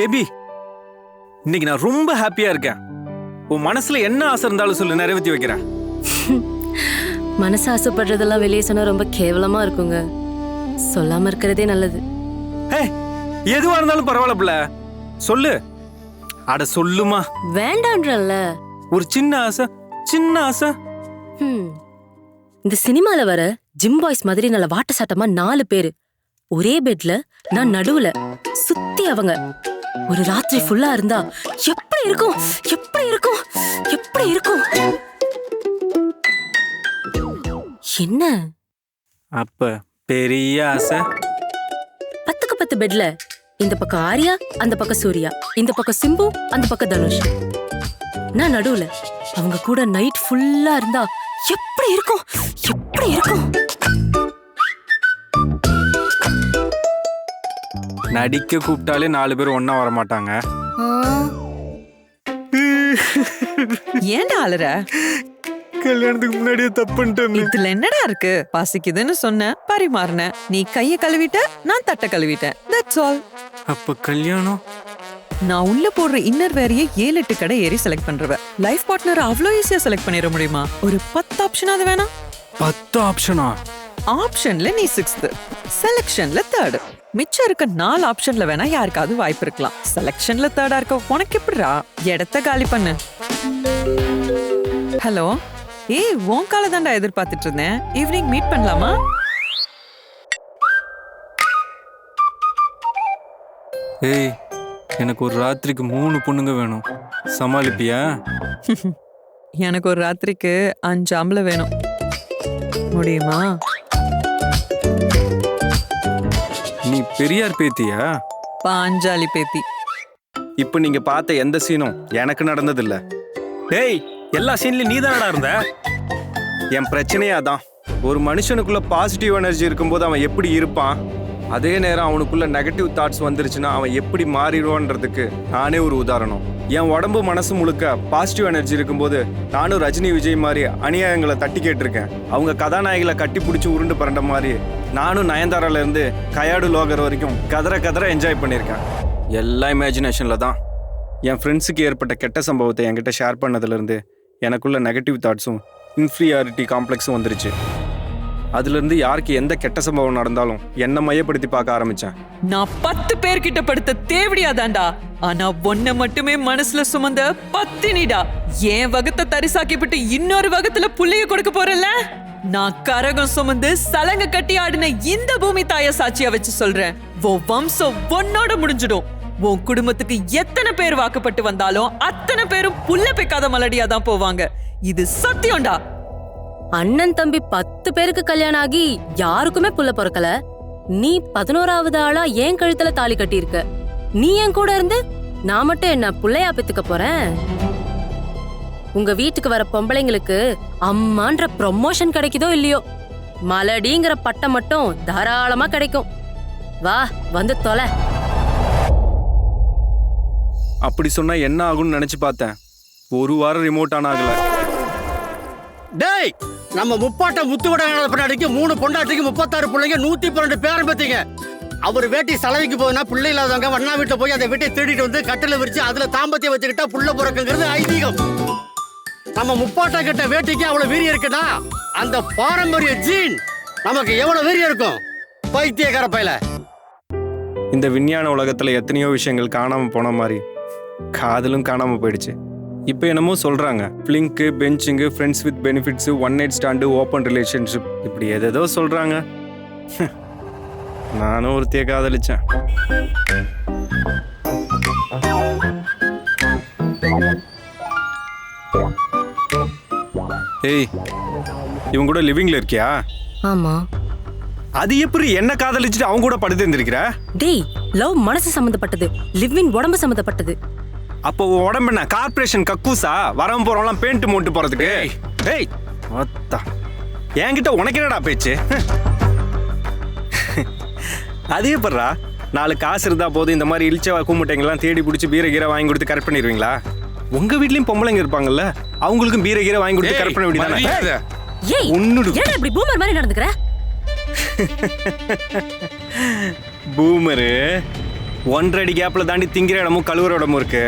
Baby, இன்னைக்கு நான் ரொம்ப ஹாப்பியா இருக்கேன். உன் மனசுல என்ன ஆசை இருந்தாலும் சொல்லு, நிறைவேற்றி வைக்கிறேன். மனசு ஆசைப்படுறதெல்லாம் வெளியே சொன்னா ரொம்ப கேவலமா இருக்குங்க. சொல்லாம இருக்கிறதே நல்லது. எதுவா இருந்தாலும் பரவாயில்ல பிள்ள, சொல்லு. அட சொல்லுமா. வேண்டான்றல்ல. ஒரு சின்ன ஆசை, சின்ன ஆசை. இந்த சினிமால வர ஜிம் பாய்ஸ் மாதிரி நல்ல வாட்ட சாட்டமா 4 பேரு ஒரே பெட்ல, நான் நடுவுல, சுத்தி அவங்க ஒரு ராத்திரி ஃபுல்லா இருந்தா எப்படி இருக்கும்? எப்படி இருக்கும்? எப்படி இருக்கும்? என்ன அப்ப பெரிய ஆசை. 10க்கு 10 பெட்ல, இந்த பக்கம் ஆர்யா, அந்த பக்கம் சூர்யா, இந்த பக்கம் சிம்பு, அந்த பக்கம் தனுஷ், நான் நடுவுல, அவங்க கூட நைட் ஃபுல்லா இருந்தா எப்படி இருக்கும்? எப்படி இருக்கும்? நடிக்க கூப்பிட்டாலே 4 பேர் ஒன்னா வர மாட்டாங்க. ஏன்டா அலற? கல்யாணத்துக்கு முன்னாடியே தப்புன்ட்டேன். இதுல என்னடா இருக்கு? பசிக்குதுன்னு சொன்ன, பரிமாறின. நீ கைய கழுவிட்ட, நான் தட்டை கழுவிட்டேன். That's all. அப்ப கல்யாணம்? நான் உள்ள போடுற இன்னர் வேறையே 7-8 கடை ஏறி செலக்ட் பண்றவ. லைஃப் பார்ட்னர் அவ்வளோ ஈஸியா செலக்ட் பண்ணிட முடியுமா? ஒரு 10 ஆப்ஷன் அது வேணாம். 10 ஆப்ஷனா? ஆப்ஷன்ல நீ 6th, செலக்ஷன்ல 3rd. மிச்சம் இருக்க 4 ஆப்ஷன்ல வேணா யாருக்காவது வாய்ப்பு இருக்கலாம். செலக்ஷன்ல 3rd இருக்க உனக்கு எப்படிடா? இடத்த காலி பண்ணு. ஹலோ, ஏய், உன் கால தாண்டா எதிர்பார்த்துட்டு இருந்தேன். ஈவினிங் மீட் பண்ணலாமா? ஏய், எனக்கு ஒரு ராத்திரிக்கு 3 பொண்ணுங்க வேணும். சமாளிப்பியா? எனக்கு ஒரு ராத்திரிக்கு 5 ஆம்பளை வேணும். முடியுமா? நீ பெரியார் பேத்தியா? பாஞ்சாலி பேத்தி. இப்ப நீங்க பார்த்த எந்த சீனும் எனக்கு நடந்தது இல்ல. டேய், எல்லா சீன்லயும் நீதானடா இருந்த. என் பிரச்சனையே அதான். ஒரு மனுஷனுக்குள்ள பாசிட்டிவ் எனர்ஜி இருக்கும்போது அவன் எப்படி இருப்பான், அதே நேரம் அவனுக்குள்ள நெகட்டிவ் தாட்ஸ் வந்துருச்சுன்னா அவன் எப்படி மாறிடுவான்றதுக்கு நானே ஒரு உதாரணம். என் உடம்பு மனசு முழுக்க பாசிட்டிவ் எனர்ஜி இருக்கும்போது நானும் ரஜினி விஜய் மாதிரி அநியாயங்களை தட்டி கேட்டிருக்கேன். அவங்க கதாநாயகிகளை கட்டி பிடிச்சி உருண்டு பரண்ட மாதிரி நானும் நயன்தாரால இருந்து கயாடு லோகர் வரைக்கும் கதற என்ஜாய் பண்ணியிருக்கேன். எல்லா இமேஜினேஷன்ல தான். என் ஃப்ரெண்ட்ஸுக்கு ஏற்பட்ட கெட்ட சம்பவத்தை என்கிட்ட ஷேர் பண்ணதுலேருந்து எனக்குள்ள நெகட்டிவ் தாட்ஸும் இன்ஃபீரியாரிட்டி காம்ப்ளெக்ஸும் வந்துருச்சு. அதுலேருந்து யாருக்கு எந்த கெட்ட சம்பவம் நடந்தாலும் என்னை மையப்படுத்தி பார்க்க ஆரம்பிச்சேன். நான் 10 பேர்கிட்ட படுத்த தேவடியாதான்டா. ஆனா ஒன்ன மட்டுமே மனசுல சுமந்த பத்தினிடா. என் வகத்தை தரிசாக்கிவிட்டு இன்னொரு வகத்துல புள்ளைய கொடுக்க போறல. நான் கரகம் சுமந்து சலங்க கட்டி ஆடின இந்த பூமி தாய சாட்சியா வச்சு சொல்றேன், உன் வம்சம் ஒன்னோட முடிஞ்சிடும். உன் குடும்பத்துக்கு எத்தனை பேர் வாக்குப்பட்டு வந்தாலும் அத்தனை பேரும் புள்ள பெக்காத மலடியா தான் போவாங்க. இது சத்தியம்டா. அண்ணன் தம்பி 10 பேருக்கு கல்யாணம் ஆகி யாருக்குமே புள்ள பிறக்கல. நீ 11வது ஆளா என் கழுத்துல தாலி கட்டியிருக்க. நீ என் கூட இருந்து நான் மட்டும் என்ன புள்ளையா பெத்துக்க போறேன்? உங்க வீட்டுக்கு வர பொம்பளைங்களுக்கு அம்மான்ற ப்ரொமோஷன் கிடைக்குதோ இல்லையோ, மலடிங்கிற பட்டம் மட்டும் தாராளமா கிடைக்கும். வா, வந்து தொலை. அப்படி சொன்னா என்ன ஆகும்னு நினைச்சு பார்த்தேன். ஒரு வாரம் ரிமோட் ஆன் ஆகல. டேய், நம்ம முப்பாட்ட முத்துவட பின்னாடிக்கு 3 பொண்டாட்டிக்கு 36 பிள்ளைங்க 112 பேரம் பத்திங்க. அவர் வேட்டி சலவைக்கு போகுதுன்னா பிள்ளை இல்லாதவங்க வண்ணா வீட்டுல போய் அந்த வீட்டை திருடிட்டு வந்து கட்டில விரிச்சு அதுல தாம்பத்தியம் வச்சுக்கிட்டா புள்ள பிறக்குங்கிறது ஐதீகம். நம்ம முப்பாட்ட கிட்ட வேட்டிக்கு அவ்வளவு வீரியம் இருக்குன்னா அந்த பாரம்பரிய ஜீன் நமக்கு எவ்வளவு வீரியம் இருக்கும்? பைத்தியக்கார பையல. இந்த விஞ்ஞான உலகத்துல எத்தனையோ விஷயங்கள் காணாம போன மாதிரி காதலும் காணாம போயிடுச்சு. இப்போ என்னமோ சொல்றாங்க, fling, benching, friends with benefits, 1 night stand, open relationship, இப்படி ஏதேதோ சொல்றாங்க. நானும் ஒருத்தைய காதலிச்சேன். ஏய், இவங்க கூட லிவிங்ல இருக்கியா? ஆமா. அது எப்படி என்ன காதலிச்சுட்டு அவங்க கூட படுத்து இருந்திருக்கிற? டேய், லவ் மனசு சம்பந்தப்பட்டது, லிவிங் உடம்பு சம்பந்தப்பட்டது. அப்போ உடம்பு என்ன கார்பரேஷன் கக்கூசா? வரவும் போறவங்களாம் பெயிண்ட் மூட்டு போறதுக்கு? ஏய், என்கிட்ட உனக்கு என்னடா பேச்சு? அதே பண்றா, 4 காசு இருந்தா போதும் இந்த மாதிரி இழிச்ச கூமுட்டைங்கெல்லாம் தேடி பிடிச்சி பீரை கீரை வாங்கி கொடுத்து கரெக்ட் பண்ணிடுவீங்களா? உங்க வீட்லயும் பொம்பளைங்க இருப்பாங்கல்ல, அவங்களுக்கும் பீரை கீரை வாங்கி கொடுத்து கரெக்ட் பண்ண வேண்டியதானே? ஏய், ஏன் இப்படி பூமர் மாதிரி நடந்துக்கற? பூமரு 1.5 அடி கேப்ல தாண்டி திங்கிற இடமும் கழுவுற இடமும் இருக்கு.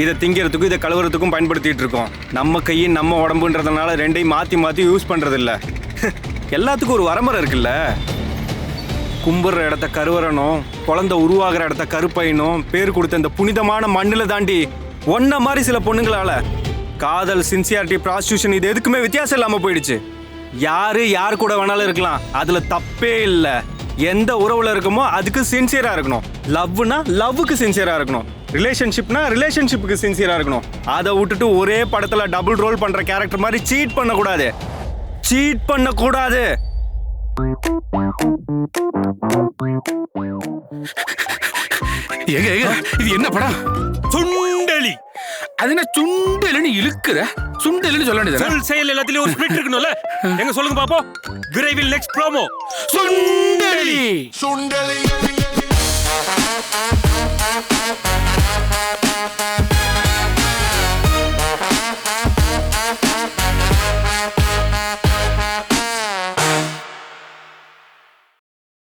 இதை திங்கிறதுக்கும் இதை கழுவுறதுக்கும் பயன்படுத்திட்டு இருக்கோம். நம்ம கையின் நம்ம உடம்புன்றதுனால ரெண்டையும் மாத்தி மாத்தி யூஸ் பண்றது இல்ல. எல்லாத்துக்கும் ஒரு வரமுறை இருக்குல்ல. கும்புற இடத்த கருவறனும், குழந்தை உருவாகிற இடத்த கருப்பையனும் பேர் கொடுத்த இந்த புனிதமான மண்ணுல தாண்டி ஒன்ன மாதிரி சில பொண்ணுங்களால காதல், சின்சியாரிட்டி, ப்ராஸ்டியூஷன் இது எதுக்குமே வித்தியாசம் இல்லாம போயிடுச்சு. யாரு கூட வேணாலும் இருக்கலாம், அதுல தப்பே இல்லை. எந்த உறவுல இருக்குமோ அதுக்கு சின்சியரா இருக்கணும். லவ்னா லவ்வுக்கு சின்சியரா இருக்கணும். ரிலேஷன்ஷிப்னா ரிலேஷன்ஷிப்புக்கு சின்சியரா இருக்கணும். அதை விட்டுட்டு ஒரே படத்துல டபுள் ரோல் பண்ற கேரக்டர் மாதிரி சீட் பண்ணக்கூடாது. சீட் பண்ணக்கூடாது. இது என்ன படம்? சுண்டலி. அது என்ன சுண்டலின்னு இழுக்குற? சுண்டலின்னு சொல்ல வேண்டியது. சொல் செயல் எல்லாத்துலயும் ஒரு ஸ்பிரிட் இருக்கணும்ல. எங்க சொல்லுங்க பாப்போம். விரைவில் நெக்ஸ்ட் ப்ரோமோ. சுண்டலி.